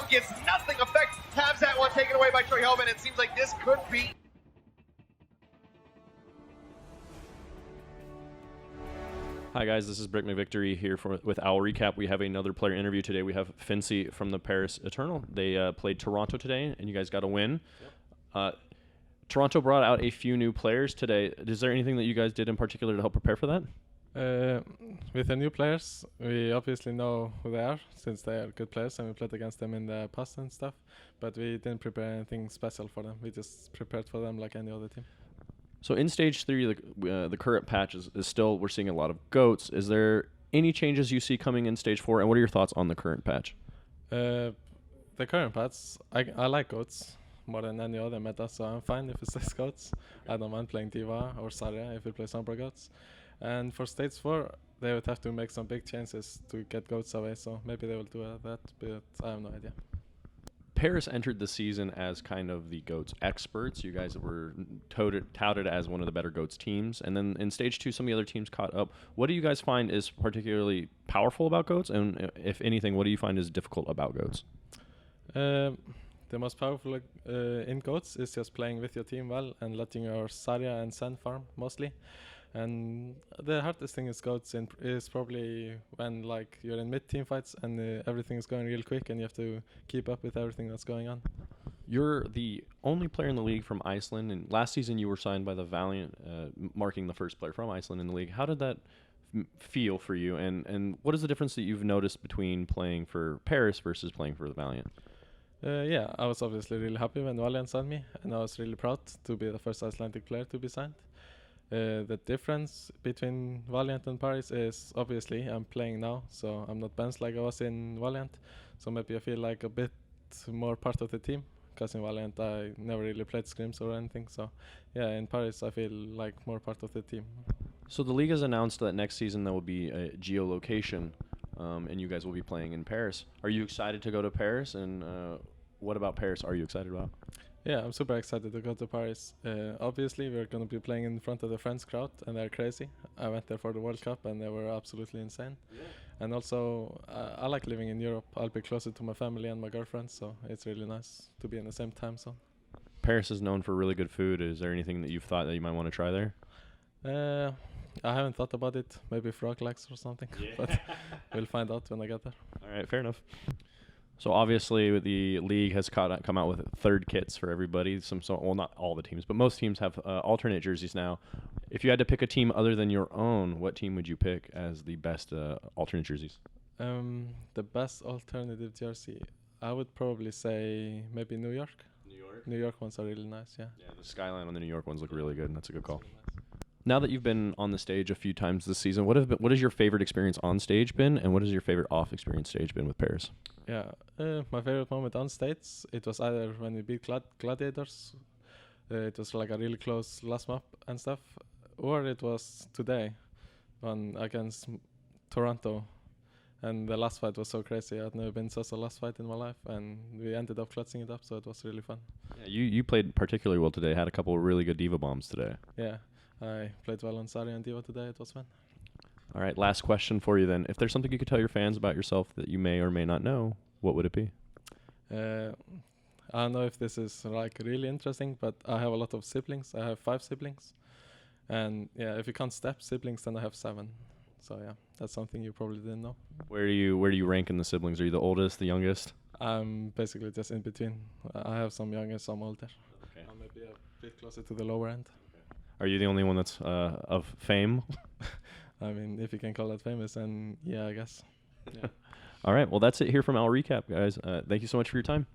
Up gets nothing effect. Tabs that one taken away by Troy Hellman. It seems like this could be. Hi guys, this is Brick McVictory here with Owl Recap. We have another player interview today. We have Finnsi from the Paris Eternal. They played Toronto today, and you guys got a win. Yep. Toronto brought out a few new players today. Is there anything that you guys did in particular to help prepare for that? With the new players, we obviously know who they are, since they are good players, and we played against them in the past and stuff. But we didn't prepare anything special for them. We just prepared for them like any other team. So in Stage 3, the current patch is still, we're seeing a lot of goats. Is there any changes you see coming in Stage 4, and what are your thoughts on the current patch? The current patch, I like goats more than any other meta, so I'm fine if it says goats. I don't mind playing Diva or Zarya if we play Sombra goats. And for Stage 4, they would have to make some big changes to get goats away, so maybe they will do that, but I have no idea. Paris entered the season as kind of the GOATS experts. You guys were touted as one of the better GOATS teams. And then in Stage 2, some of the other teams caught up. What do you guys find is particularly powerful about GOATS? And if anything, what do you find is difficult about GOATS? The most powerful in GOATS is just playing with your team well and letting your Zarya and Sen farm mostly. And the hardest thing is GOATS is probably when like you're in mid-team fights and everything is going real quick and you have to keep up with everything that's going on. You're the only player in the league from Iceland, and last season you were signed by the Valiant, marking the first player from Iceland in the league. How did that feel for you, and what is the difference that you've noticed between playing for Paris versus playing for the Valiant? Yeah, I was obviously really happy when Valiant signed me, and I was really proud to be the first Icelandic player to be signed. The difference between Valiant and Paris is obviously I'm playing now, so I'm not benched like I was in Valiant. So maybe I feel like a bit more part of the team, because in Valiant I never really played scrims or anything. So yeah, in Paris I feel like more part of the team. So the league has announced that next season there will be a geolocation, and you guys will be playing in Paris. Are you excited to go to Paris? And what about Paris are you excited about? Yeah, I'm super excited to go to Paris. Obviously, we're going to be playing in front of the French crowd, and they're crazy. I went there for the World Cup, and they were absolutely insane. Yeah. And also, I like living in Europe. I'll be closer to my family and my girlfriend, so it's really nice to be in the same time zone. Paris is known for really good food. Is there anything that you've thought that you might want to try there? I haven't thought about it. Maybe frog legs or something, yeah. But we'll find out when I get there. All right, fair enough. So obviously the league has come out with third kits for everybody. Well, not all the teams, but most teams have alternate jerseys now. If you had to pick a team other than your own, what team would you pick as the best alternate jerseys? The best alternative jersey, I would probably say maybe New York. New York? New York ones are really nice, yeah. Yeah, the skyline on the New York ones look really good, and that's a good call. Now that you've been on the stage a few times this season, what has your favorite experience on stage been, and what has your favorite off-experience stage been with Paris? Yeah, my favorite moment on stage, it was either when we beat Gladiators, it was like a really close last map and stuff, or it was today against Toronto, and the last fight was so crazy. I'd never been such a last fight in my life, and we ended up clutching it up, so it was really fun. Yeah, you played particularly well today, had a couple of really good Diva bombs today. Yeah. I played well on Zarya and Diva today. It was fun. All right, last question for you then. If there's something you could tell your fans about yourself that you may or may not know, what would it be? I don't know if this is like really interesting, but I have a lot of siblings. I have 5 siblings. And yeah, if you can't step siblings, then I have 7. So yeah, that's something you probably didn't know. Where do you rank in the siblings? Are you the oldest, the youngest? I'm basically just in between. I have some younger, some older. Okay. I'm maybe a bit closer to the lower end. Are you the only one that's of fame? I mean, if you can call that famous, then yeah, I guess. Yeah. All right. Well, that's it here from Owl Recap, guys. Thank you so much for your time.